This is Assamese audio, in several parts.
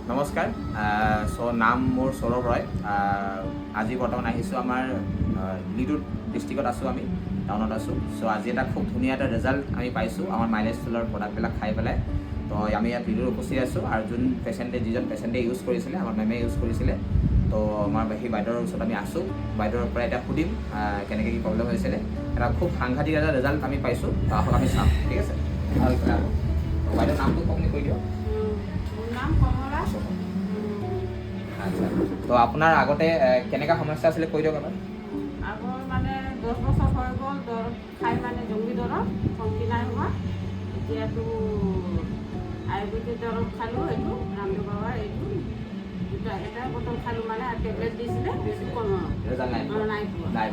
নমস্কাৰ নাম মোৰ সৌৰভ ৰয় আজি বৰ্তমান আহিছোঁ আমাৰ লিডুৰ ডিষ্ট্ৰিক্টত আছোঁ আমি টাউনত আছোঁ আজি এটা খুব ধুনীয়া এটা ৰিজাল্ট আমি পাইছোঁ আমাৰ মাইলেজ ফুলৰ প্ৰডাক্টবিলাক খাই পেলাই তো আমি ইয়াত লিডুৰ উপস্থিত আছোঁ আৰু যিজন পেচেণ্টে ইউজ কৰিছিলে আমাৰ মেমে ইউজ কৰিছিলে তো আমাৰ সেই বাইদেউৰ ওচৰত আমি আছোঁ বাইদেউৰ পৰা এতিয়া সুধিম কেনেকৈ কি প্ৰব্লেম হৈছিলে এটা খুব সাংঘাতিক এটা ৰিজাল্ট আমি পাইছোঁ তো আহক আমি চাম ঠিক আছে বাইদেউৰ নামটো কমপ্লিট কৰি দিয়ক আচ্ছা তো আপোনাৰ আগতে কেনেকুৱা সমস্যা আছিলে কৈ দিয়ক এবাৰ আগৰ মানে 10 বছৰ হৈ গ'ল দৰৱ খাই মানে জংগী দৰৱ কমতি নাই হোৱা এতিয়াতো আয়ুৰ্বেদিক দৰৱ খালোঁ এইটো ৰামদেৱ বাবাৰ এইটো এটা বটল খালোঁ মানে টেবলেট দিছিলে বেছি কম নাই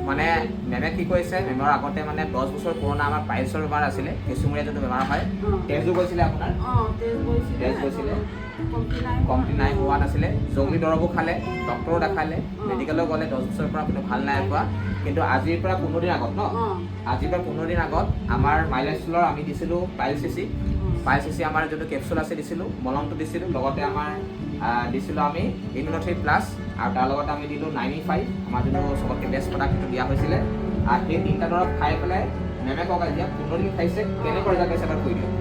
মানে মেমে কি কৈছে মেমৰ আগতে মানে 10 বছৰ পুৰণা আমাৰ পাইলছৰ বেমাৰ আছিলে কেঁচুমূৰীয়া যোনটো বেমাৰ হয় তেজো গৈছিলে আপোনাৰ তেজ গৈছিলে কমপ্লিট নাই হোৱা নাছিলে জংগলী দৰৱো খালে ডক্টৰো দেখালে মেডিকেলো গ'লে 10 বছৰৰ পৰা কিন্তু ভাল নাই পোৱা কিন্তু আজিৰ পৰা 15 দিন আগত ন আজিৰ পৰা 15 দিন আগত আমাৰ মাইলেজ ফুলৰ আমি দিছিলোঁ পাইল চিচি আমাৰ যোনটো কেপচুল আছে দিছিলোঁ মলমটো দিছিলোঁ লগতে আমাৰ দিছিলোঁ আমি ইমিউনো3 প্লাছ আৰু তাৰ লগতে আমি দিলোঁ 95 আমাৰ যোনটো চবতকৈ বেষ্ট প্ৰডাক্ট সেইটো দিয়া হৈছিলে আৰু সেই তিনিটা দৰৱ খাই পেলাই মেমে কওক এতিয়া 15 দিন খাইছে কেনেকুৱা ৰিজাল্ট পাইছে এবাৰ কৈ দিয়ক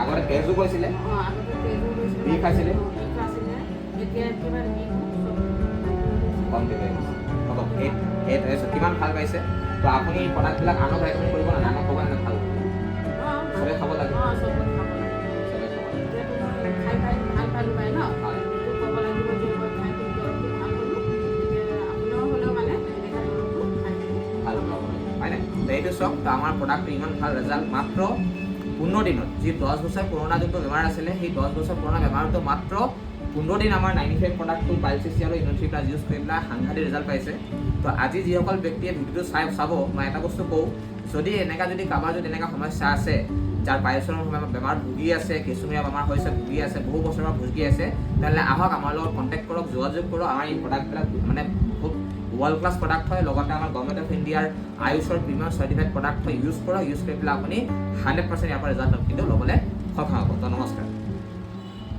আগতে তেজো গৈছিলে বিষ খাইছিলে কিমান ভাল পাইছে তো আপুনি প্ৰডাক্টবিলাক আনক ৰেকমেণ্ড কৰিব না আনক ক'ব না ভাল চবে খাব লাগে এইটো চাওক তো আমাৰ প্ৰডাক্টটো ইমান ভাল ৰিজাল্ট মাত্ৰ 15 দিনত যি 10 বছৰ পুৰণা যোনটো বেমাৰ আছিলে সেই 10 বছৰ পুৰণা বেমাৰটো মাত্ৰ 15 দিন আমাৰ 95 প্ৰডাক্টটো পাইলচিচি আৰু ইমিউনো3 প্লাছ ইউজ কৰি পেলাই সাংঘাতিক ৰিজাল্ট পাইছে তো আজি যিসকল ব্যক্তিয়ে ভিডিঅ'টো চাব মই এটা বস্তু কওঁ যদি কাৰোবাৰ যদি এনেকুৱা সমস্যা আছে যাৰ পাইলছৰ বেমাৰ ভুগি আছে কেঁচুমূৰীয়া বেমাৰ হৈছে ভুগি আছে বহু বছৰৰ পৰা ভুগি আছে তেতিয়াহ'লে আহক আমাৰ লগত কণ্টেক্ট কৰক যোগাযোগ কৰক আমাৰ এই প্ৰডাক্টবিলাক মানে বহুত ৱৰ্ল্ড ক্লাছ প্ৰডাক্ট হয় লগতে আমাৰ গভৰ্ণমেণ্ট অফ ইণ্ডিয়াৰ আয়ুষৰ প্ৰিমিয়াম চাৰ্টিফাইড প্ৰডাক্ট হয় ইউজ কৰি পেলাই আপুনি 100% ইয়াৰ পৰা ৰিজাল্ট কিন্তু ল'বলৈ সক্ষম হ'ব তো নমস্কাৰ